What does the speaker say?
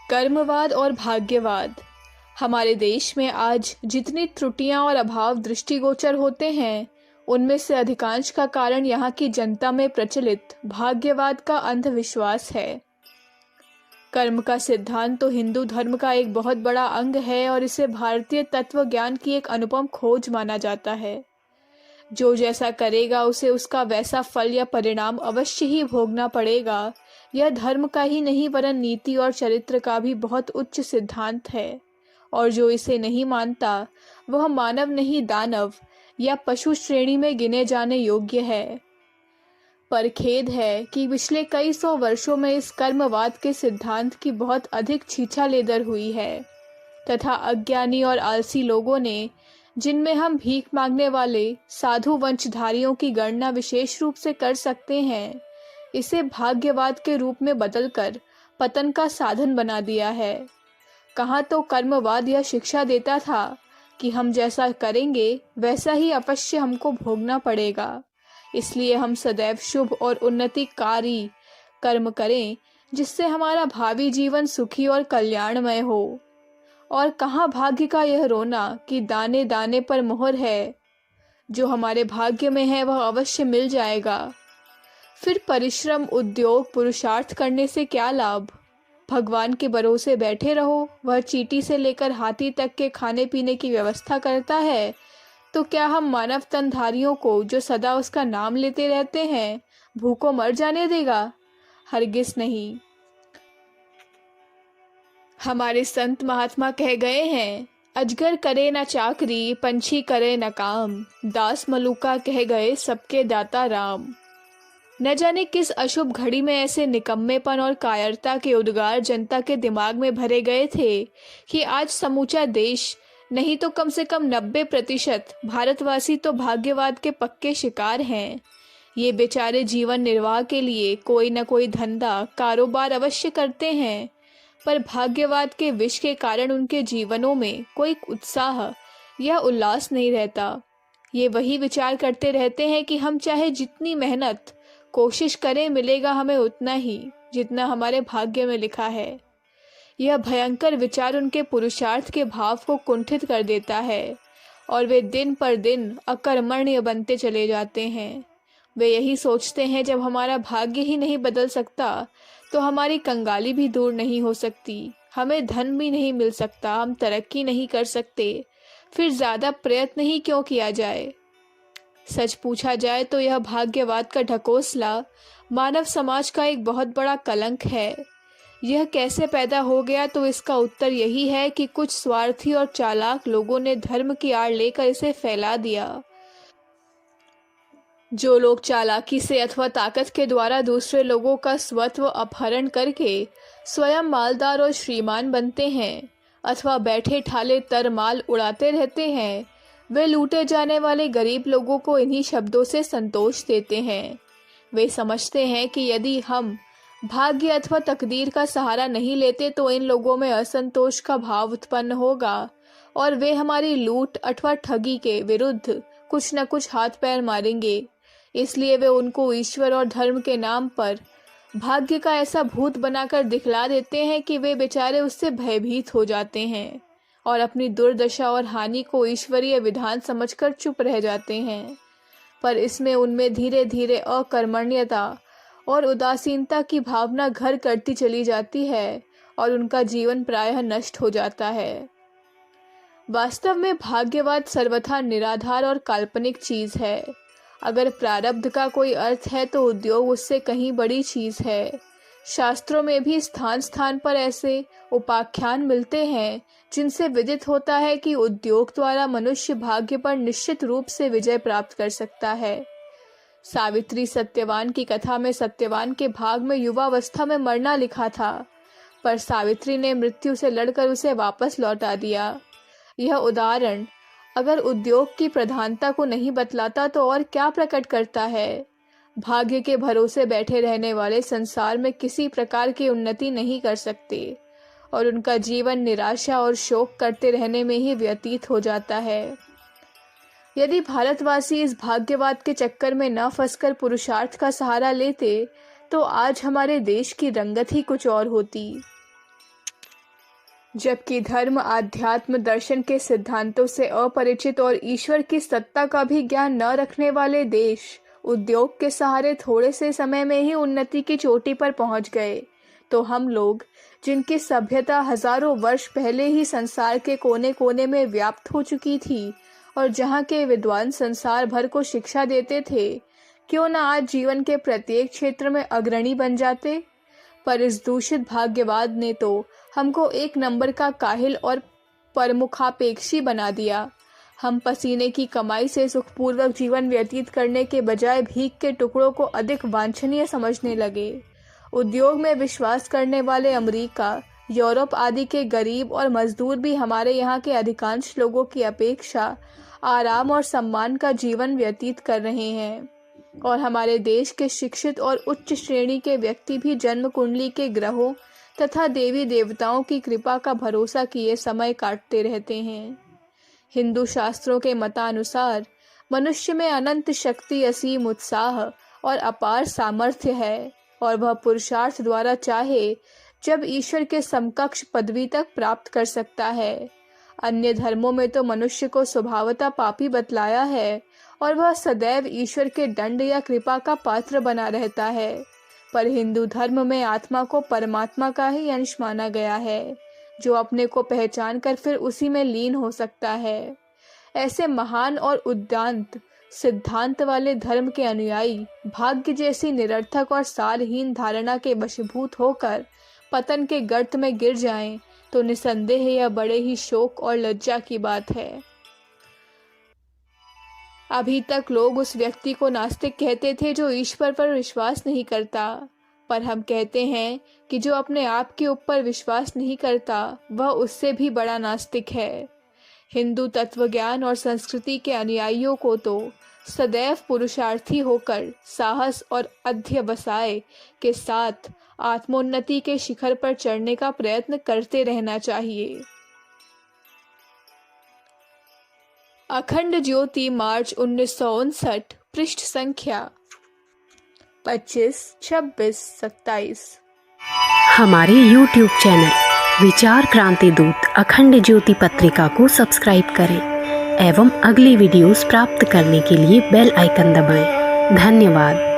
कर्मवाद और भाग्यवाद। हमारे देश में आज जितनी त्रुटियां और अभाव दृष्टिगोचर होते हैं, उनमें से अधिकांश का कारण यहाँ की जनता में प्रचलित भाग्यवाद का अंधविश्वास है। कर्म का सिद्धांत तो हिंदू धर्म का एक बहुत बड़ा अंग है और इसे भारतीय तत्व ज्ञान की एक अनुपम खोज माना जाता है। जो जैसा करेगा उसे उसका वैसा फल या परिणाम अवश्य ही भोगना पड़ेगा। यह धर्म का ही नहीं वरन नीति और चरित्र का भी बहुत उच्च सिद्धांत है, और जो इसे नहीं मानता वह मानव नहीं दानव या पशु श्रेणी में गिने जाने योग्य है। पर खेद है कि पिछले कई सौ वर्षों में इस कर्मवाद के सिद्धांत की बहुत अधिक छीछालेदर हुई है तथा अज्ञानी और आलसी लोगों ने, जिनमें हम भीख मांगने वाले साधु वंशधारियों की गणना विशेष रूप से कर सकते हैं, इसे भाग्यवाद के रूप में बदलकर पतन का साधन बना दिया है। कहाँ तो कर्मवाद यह शिक्षा देता था कि हम जैसा करेंगे वैसा ही अवश्य हमको भोगना पड़ेगा, इसलिए हम सदैव शुभ और उन्नतिकारी कर्म करें जिससे हमारा भावी जीवन सुखी और कल्याणमय हो। और कहाँ भाग्य का यह रोना कि दाने दाने पर मोहर है, जो हमारे भाग्य में है वह अवश्य मिल जाएगा। फिर परिश्रम, उद्योग, पुरुषार्थ करने से क्या लाभ? भगवान के भरोसे बैठे रहो, वह चींटी से लेकर हाथी तक के खाने पीने की व्यवस्था करता है, तो क्या हम मानव तनधारियों को जो सदा उसका नाम लेते रहते हैं भूखों मर जाने देगा? हरगिज नहीं। हमारे संत महात्मा कह गए हैं, अजगर करे न चाकरी, पंछी करे न काम, दास मलूका कह गए सबके दाता राम। न जाने किस अशुभ घड़ी में ऐसे निकम्मेपन और कायरता के उद्गार जनता के दिमाग में भरे गए थे कि आज समूचा देश नहीं तो कम से कम 90% भारतवासी तो भाग्यवाद के पक्के शिकार हैं। ये बेचारे जीवन निर्वाह के लिए कोई न कोई धंधा कारोबार अवश्य करते हैं, पर भाग्यवाद के विष के कारण उनके जीवनों में कोई उत्साह या उल्लास नहीं रहता। ये वही विचार करते रहते हैं कि हम चाहे जितनी मेहनत कोशिश करें मिलेगा हमें उतना ही जितना हमारे भाग्य में लिखा है। यह भयंकर विचार उनके पुरुषार्थ के भाव को कुंठित कर देता है और वे दिन पर दिन अकर्मण्य बनते चले जाते हैं। वे यही सोचते हैं, जब हमारा भाग्य ही नहीं बदल सकता तो हमारी कंगाली भी दूर नहीं हो सकती, हमें धन भी नहीं मिल सकता, हम तरक्की नहीं कर सकते, फिर ज़्यादा प्रयत्न ही क्यों किया जाए? सच पूछा जाए तो यह भाग्यवाद का ढकोसला मानव समाज का एक बहुत बड़ा कलंक है। यह कैसे पैदा हो गया, तो इसका उत्तर यही है कि कुछ स्वार्थी और चालाक लोगों ने धर्म की आड़ लेकर इसे फैला दिया। जो लोग चालाकी से अथवा ताकत के द्वारा दूसरे लोगों का स्वत्व अपहरण करके स्वयं मालदार और श्रीमान बनते हैं अथवा बैठे ठाले तरमाल उड़ाते रहते हैं, वे लूटे जाने वाले गरीब लोगों को इन्हीं शब्दों से संतोष देते हैं। वे समझते हैं कि यदि हम भाग्य अथवा तकदीर का सहारा नहीं लेते तो इन लोगों में असंतोष का भाव उत्पन्न होगा और वे हमारी लूट अथवा ठगी के विरुद्ध कुछ न कुछ हाथ पैर मारेंगे। इसलिए वे उनको ईश्वर और धर्म के नाम पर भाग्य का ऐसा भूत बनाकर दिखला देते हैं कि वे बेचारे उससे भयभीत हो जाते हैं और अपनी दुर्दशा और हानि को ईश्वरीय विधान समझकर चुप रह जाते हैं। पर इसमें उनमें धीरे धीरे अकर्मण्यता और उदासीनता की भावना घर करती चली जाती है और उनका जीवन प्रायः नष्ट हो जाता है। वास्तव में भाग्यवाद सर्वथा निराधार और काल्पनिक चीज है। अगर प्रारब्ध का कोई अर्थ है तो उद्योग उससे कहीं बड़ी चीज है। शास्त्रों में भी स्थान स्थान पर ऐसे उपाख्यान मिलते हैं जिनसे विदित होता है कि उद्योग द्वारा मनुष्य भाग्य पर निश्चित रूप से विजय प्राप्त कर सकता है। सावित्री सत्यवान की कथा में सत्यवान के भाग में युवावस्था में मरना लिखा था, पर सावित्री ने मृत्यु से लड़कर उसे वापस लौटा दिया। यह उदाहरण अगर उद्योग की प्रधानता को नहीं बतलाता तो और क्या प्रकट करता है? भाग्य के भरोसे बैठे रहने वाले संसार में किसी प्रकार की उन्नति नहीं कर सकते और उनका जीवन निराशा और शोक करते रहने में ही व्यतीत हो जाता है। यदि भारतवासी इस भाग्यवाद के चक्कर में न फंसकर पुरुषार्थ का सहारा लेते तो आज हमारे देश की रंगत ही कुछ और होती। जबकि धर्म, आध्यात्म, दर्शन के सिद्धांतों से अपरिचित और ईश्वर की सत्ता का भी ज्ञान न रखने वाले देश उद्योग के सहारे थोड़े से समय में ही उन्नति की चोटी पर पहुंच गए, तो हम लोग, जिनकी सभ्यता हजारों वर्ष पहले ही संसार के कोने कोने में व्याप्त हो चुकी थी और जहां के विद्वान संसार भर को शिक्षा देते थे, क्यों न आज जीवन के प्रत्येक क्षेत्र में अग्रणी बन जाते। पर इस दूषित भाग्यवाद ने तो हमको एक नंबर का काहिल और परमुखापेक्षी बना दिया। हम पसीने की कमाई से सुखपूर्वक जीवन व्यतीत करने के बजाय भीख के टुकड़ों को अधिक वांछनीय समझने लगे। उद्योग में विश्वास करने वाले अमेरिका, यूरोप आदि के गरीब और मजदूर भी हमारे यहाँ के अधिकांश लोगों की अपेक्षा आराम और सम्मान का जीवन व्यतीत कर रहे हैं, और हमारे देश के शिक्षित और उच्च श्रेणी के व्यक्ति भी जन्म कुंडली के ग्रहों तथा देवी देवताओं की कृपा का भरोसा किए समय काटते रहते हैं। हिंदू शास्त्रों के मतानुसार मनुष्य में अनंत शक्ति, असीम उत्साह और अपार सामर्थ्य है, और वह पुरुषार्थ द्वारा चाहे जब ईश्वर के समकक्ष पदवी तक प्राप्त कर सकता है। अन्य धर्मों में तो मनुष्य को स्वभावतः पापी बतलाया है और वह सदैव ईश्वर के दंड या कृपा का पात्र बना रहता है, पर हिंदू धर्म में आत्मा को परमात्मा का ही अंश माना गया है, जो अपने को पहचान कर फिर उसी में लीन हो सकता है। ऐसे महान और उद्दांत सिद्धांत वाले धर्म के अनुयायी भाग्य जैसी निरर्थक और सारहीन धारणा के वशीभूत होकर पतन के गर्त में गिर जाएं, तो निसंदेह यह बड़े ही शोक और लज्जा की बात है। अभी तक लोग उस व्यक्ति को नास्तिक कहते थे जो ईश्वर पर विश्वास नहीं करता, पर हम कहते हैं कि जो अपने आप के ऊपर विश्वास नहीं करता वह उससे भी बड़ा नास्तिक है। हिंदू तत्वज्ञान और संस्कृति के अनुयायियों को तो सदैव पुरुषार्थी होकर साहस और अध्यवसाय के साथ आत्मोन्नति के शिखर पर चढ़ने का प्रयत्न करते रहना चाहिए। अखंड ज्योति, मार्च 1959, पृष्ठ संख्या 25, 26, 27। हमारे YouTube चैनल विचार क्रांति दूत अखंड ज्योति पत्रिका को सब्सक्राइब करें एवं अगली वीडियोस प्राप्त करने के लिए बेल आइकन दबाएं। धन्यवाद।